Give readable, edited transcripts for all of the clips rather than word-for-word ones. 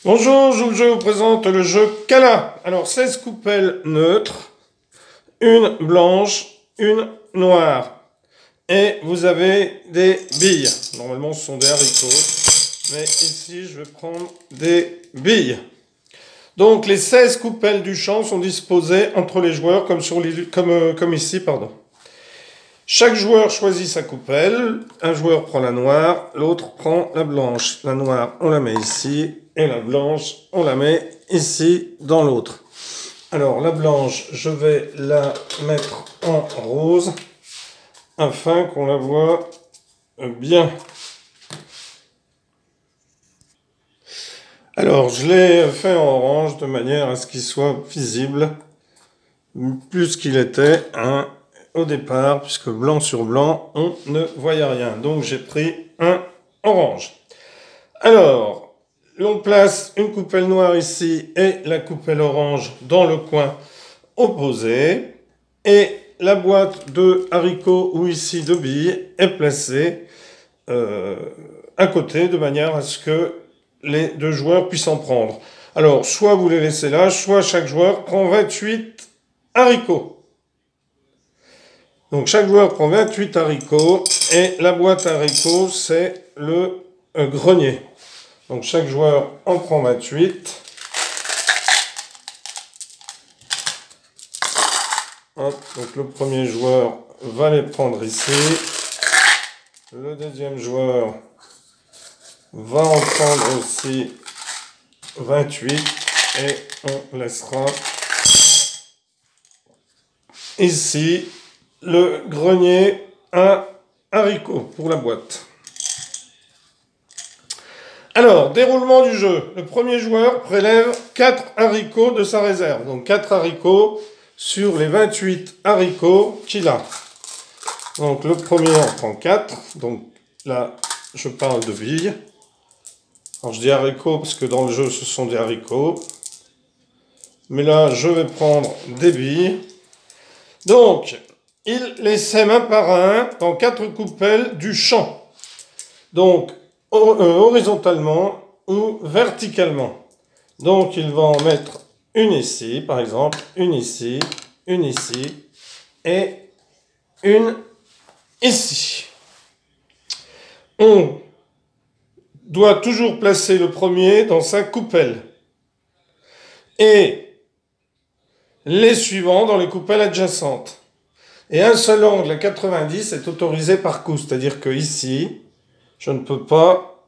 Bonjour, je vous présente le jeu Cala. Alors 16 coupelles neutres, une blanche, une noire. Et vous avez des billes. Normalement ce sont des haricots, mais ici je vais prendre des billes. Donc les 16 coupelles du champ sont disposées entre les joueurs comme ici, pardon. Chaque joueur choisit sa coupelle. Un joueur prend la noire, l'autre prend la blanche. La noire, on la met ici, et la blanche, on la met ici dans l'autre. Alors la blanche, je vais la mettre en rose afin qu'on la voit bien. Alors je l'ai fait en orange de manière à ce qu'il soit visible plus qu'il était au départ, puisque blanc sur blanc, on ne voyait rien. Donc j'ai pris un orange. Alors, on place une coupelle noire ici et la coupelle orange dans le coin opposé. Et la boîte de haricots ou ici de billes est placée à côté de manière à ce que les deux joueurs puissent en prendre. Alors, soit vous les laissez là, soit chaque joueur prend 28 haricots. Donc chaque joueur prend 28 haricots et la boîte à haricots c'est le grenier. Donc chaque joueur en prend 28. Hop, donc le premier joueur va les prendre ici. Le deuxième joueur va en prendre aussi 28 et on laissera ici le grenier à haricots pour la boîte. Alors, déroulement du jeu. Le premier joueur prélève 4 haricots de sa réserve. Donc 4 haricots sur les 28 haricots qu'il a. Donc le premier en prend 4. Donc là, je parle de billes. Alors je dis haricots parce que dans le jeu, ce sont des haricots. Mais là, je vais prendre des billes. Donc, il les sème un par un dans 4 coupelles du champ. Donc, horizontalement ou verticalement. Donc, il va en mettre une ici, par exemple, une ici et une ici. On doit toujours placer le premier dans sa coupelle. Et les suivants dans les coupelles adjacentes. Et un seul angle à 90 est autorisé par coup. C'est-à-dire que ici, je ne peux pas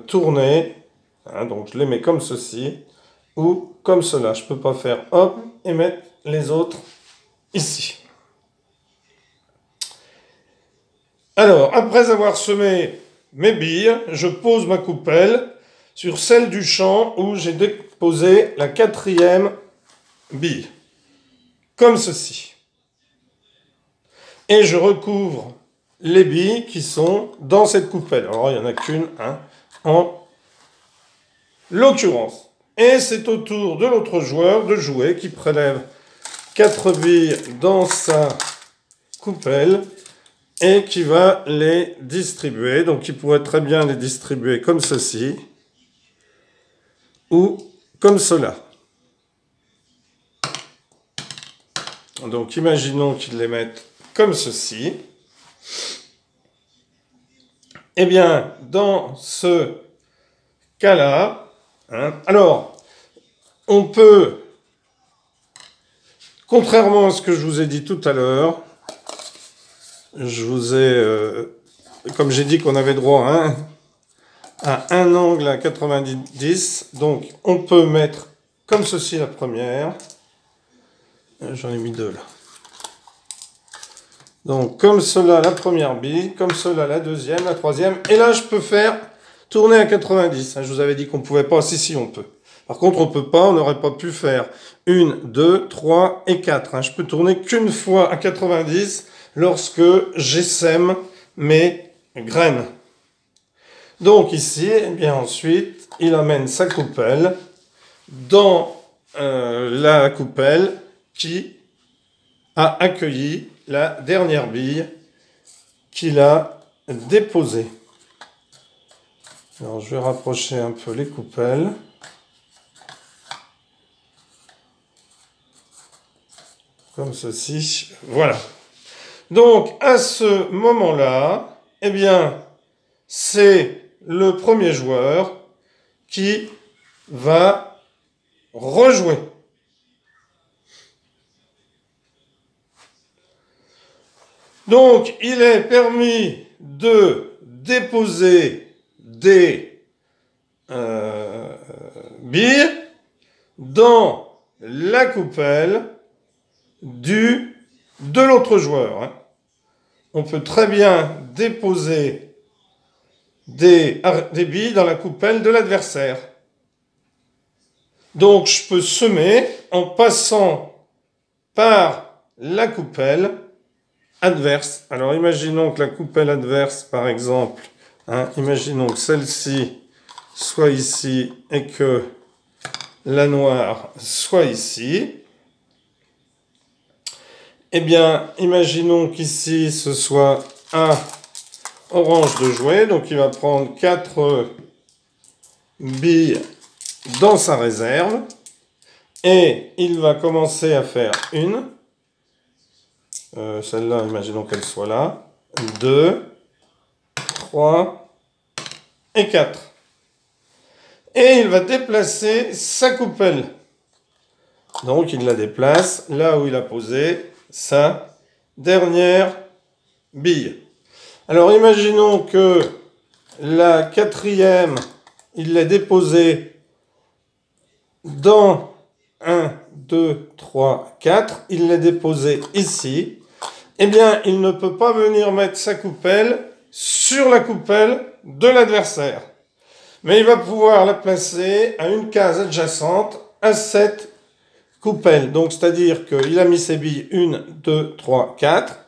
tourner. Donc je les mets comme ceci ou comme cela. Je ne peux pas faire hop et mettre les autres ici. Alors, après avoir semé mes billes, je pose ma coupelle sur celle du champ où j'ai déposé la 4e bille. Comme ceci. Et je recouvre les billes qui sont dans cette coupelle. Alors, il n'y en a qu'une, en l'occurrence. Et c'est au tour de l'autre joueur de jouer, qui prélève 4 billes dans sa coupelle et qui va les distribuer. Donc, il pourrait très bien les distribuer comme ceci ou comme cela. Donc, imaginons qu'il les mette comme ceci. Eh bien, dans ce cas-là, alors, on peut, contrairement à ce que je vous ai dit tout à l'heure, je vous ai, comme j'ai dit qu'on avait droit à un angle à 90, donc on peut mettre comme ceci la première. J'en ai mis 2 là. Donc, comme cela, la première bille, comme cela, la deuxième, la troisième. Et là, je peux faire tourner à 90. Je vous avais dit qu'on ne pouvait pas. Si, on peut. Par contre, on ne peut pas, on n'aurait pas pu faire 1, 2, 3 et 4. Je peux tourner qu'une fois à 90 lorsque j'essaime mes graines. Donc ici, eh bien ensuite, il amène sa coupelle dans la coupelle qui a accueilli la dernière bille qu'il a déposée. Alors, je vais rapprocher un peu les coupelles. Comme ceci. Voilà. Donc, à ce moment-là, eh bien, c'est le premier joueur qui va rejouer. Donc, il est permis de déposer des billes dans la coupelle de l'autre joueur. Hein. On peut très bien déposer des billes dans la coupelle de l'adversaire. Donc, je peux semer en passant par la coupelle adverse. Alors, imaginons que la coupelle adverse, par exemple, hein, imaginons que celle-ci soit ici et que la noire soit ici. Eh bien, imaginons qu'ici, ce soit à orange de jouer. Donc, il va prendre 4 billes dans sa réserve. Et il va commencer à faire une. Celle-là, imaginons qu'elle soit là. 2, 3 et 4. Et il va déplacer sa coupelle. Donc, il la déplace là où il a posé sa dernière bille. Alors, imaginons que la quatrième, il l'a déposée dans 1, 2, 3, 4. Il l'a déposée ici. Eh bien, il ne peut pas venir mettre sa coupelle sur la coupelle de l'adversaire. Mais il va pouvoir la placer à une case adjacente à cette coupelle. Donc, c'est-à-dire qu'il a mis ses billes 1, 2, 3, 4.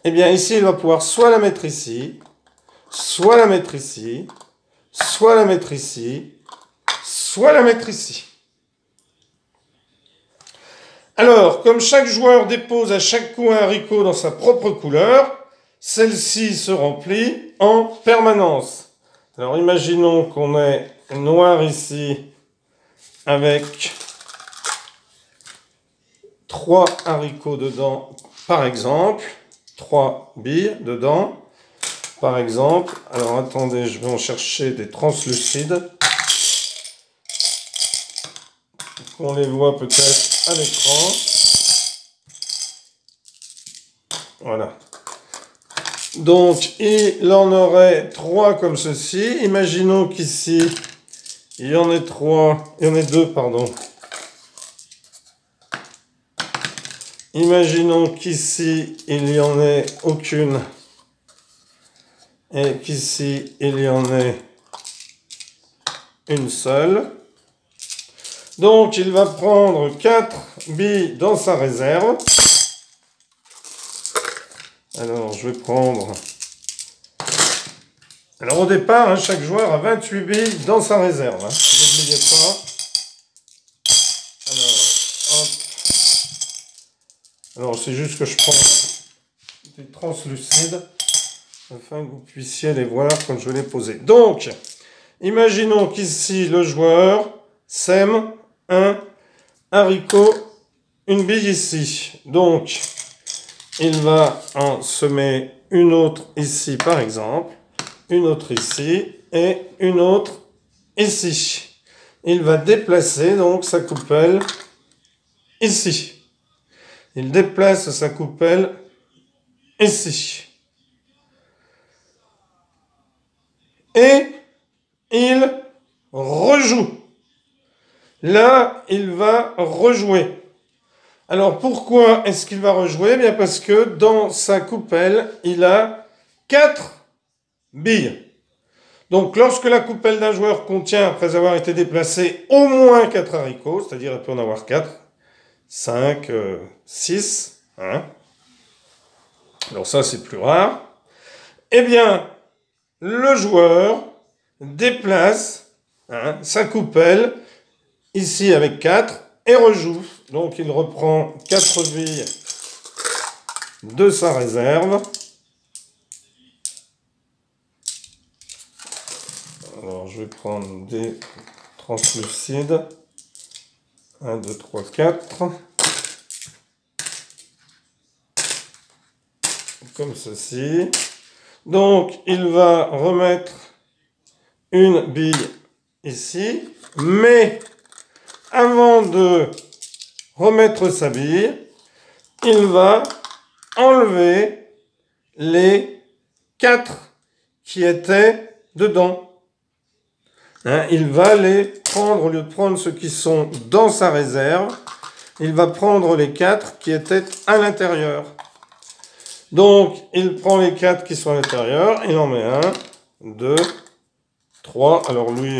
Eh bien, ici, il va pouvoir soit la mettre ici, soit la mettre ici, soit la mettre ici, soit la mettre ici. Alors, comme chaque joueur dépose à chaque coup un haricot dans sa propre couleur, celle-ci se remplit en permanence. Alors, imaginons qu'on ait noir ici avec 3 haricots dedans, par exemple. 3 billes dedans, par exemple. Alors, attendez, je vais en chercher des translucides. On les voit peut-être à l'écran. Voilà. Donc, il en aurait 3 comme ceci. Imaginons qu'ici, il y en ait 2, pardon. Imaginons qu'ici, il n'y en ait aucune. Et qu'ici, il y en ait une seule. Donc, il va prendre 4 billes dans sa réserve. Alors, je vais prendre... Alors, au départ, hein, chaque joueur a 28 billes dans sa réserve. Hein. N'oubliez pas. Alors, hop. Alors, c'est juste que je prends des translucides afin que vous puissiez les voir quand je vais les poser. Donc, imaginons qu'ici, le joueur sème un haricot, une bille ici. Donc, il va en semer une autre ici, par exemple, une autre ici et une autre ici. Il va déplacer donc sa coupelle ici. Il déplace sa coupelle ici. Et il rejoue. Là, il va rejouer. Alors, pourquoi est-ce qu'il va rejouer? Bien parce que dans sa coupelle, il a 4 billes. Donc, lorsque la coupelle d'un joueur contient, après avoir été déplacé, au moins 4 haricots, c'est-à-dire il peut en avoir 4, 5, 6, hein. Alors ça, c'est plus rare. Eh bien, le joueur déplace sa coupelle ici avec 4 et rejoue. Donc il reprend 4 billes de sa réserve. Alors je je vais prendre des translucides. 1, 2, 3, 4. Comme ceci. Donc, il va remettre une bille ici. Mais, avant de remettre sa bille, il va enlever les 4 qui étaient dedans. Il va les prendre, au lieu de prendre ceux qui sont dans sa réserve, il va prendre les 4 qui étaient à l'intérieur. Donc, il prend les 4 qui sont à l'intérieur, il en met 1, 2, 3. Alors lui,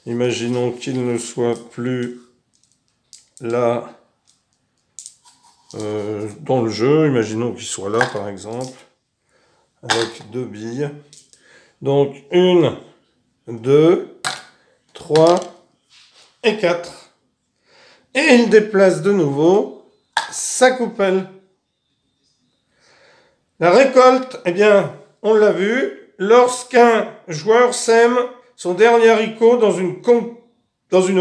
imaginons qu'il ne soit plus là dans le jeu. Imaginons qu'il soit là, par exemple, avec 2 billes. Donc, 1, 2, 3 et 4. Et il déplace de nouveau sa coupelle. La récolte, eh bien, on l'a vu, lorsqu'un joueur sème son dernier haricot dans une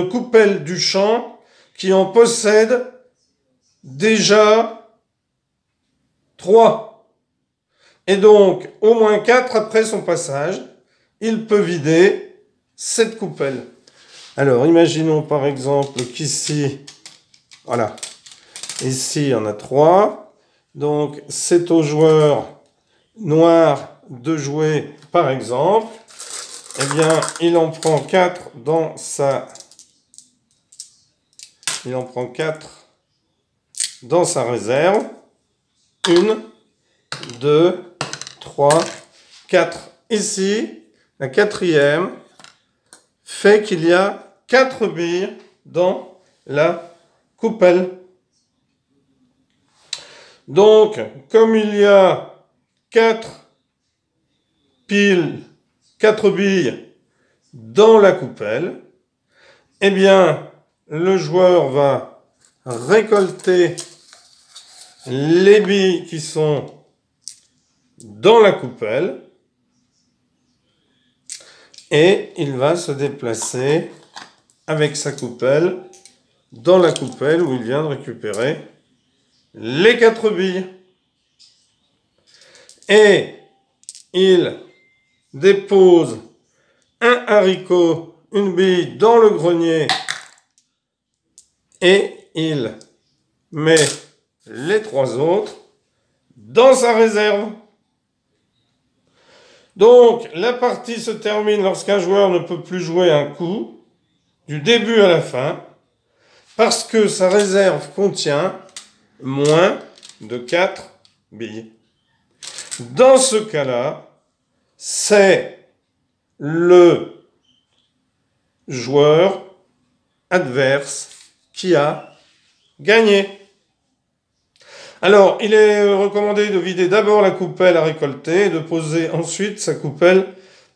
coupelle du champ qui en possède déjà 3. Et donc, au moins 4 après son passage, il peut vider cette coupelle. Alors, imaginons par exemple qu'ici, voilà, ici il y en a 3. Donc, c'est au joueur noir de jouer, par exemple. Eh bien, il en prend 4 dans sa... Il en prend 4 dans sa réserve. 1, 2, 3, 4. Ici, la 4e fait qu'il y a 4 billes dans la coupelle. Donc, comme il y a 4 billes dans la coupelle, eh bien, le joueur va récolter les billes qui sont dans la coupelle et il va se déplacer avec sa coupelle dans la coupelle où il vient de récupérer les 4 billes. Et il dépose un haricot, une bille dans le grenier et il met les 3 autres dans sa réserve. Donc, la partie se termine lorsqu'un joueur ne peut plus jouer un coup, du début à la fin, parce que sa réserve contient moins de 4 billes. Dans ce cas-là, c'est le joueur adverse qui a gagné. Alors, il est recommandé de vider d'abord la coupelle à récolter et de poser ensuite sa coupelle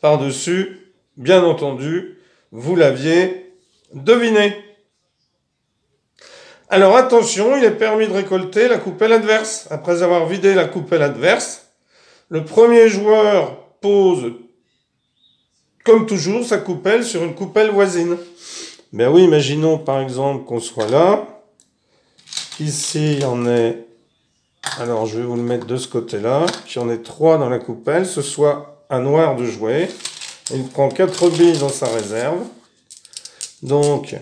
par-dessus. Bien entendu, vous l'aviez deviné. Alors attention, il est permis de récolter la coupelle adverse. Après avoir vidé la coupelle adverse, le premier joueur pose, comme toujours, sa coupelle sur une coupelle voisine. Ben oui, imaginons par exemple qu'on soit là. Ici, il y en est... Alors, je vais vous le mettre de ce côté-là. Qu'il y en ait 3 dans la coupelle. Ce soit à noir de jouer. Il prend 4 billes dans sa réserve. Donc,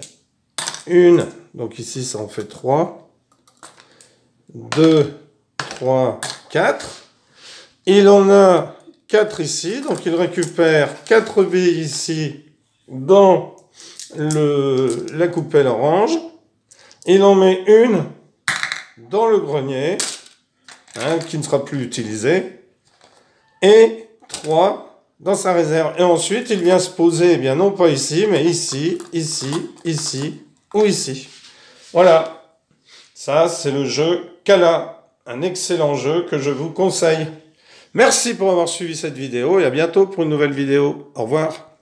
1... Donc ici, ça en fait 3. 2, 3, 4. Il en a 4 ici. Donc il récupère 4 billes ici dans la coupelle orange. Il en met une dans le grenier, qui ne sera plus utilisé. Et 3 dans sa réserve. Et ensuite, il vient se poser, eh bien non pas ici, mais ici, ici, ici ou ici. Voilà, ça c'est le jeu Cala, un excellent jeu que je vous conseille. Merci pour avoir suivi cette vidéo et à bientôt pour une nouvelle vidéo. Au revoir.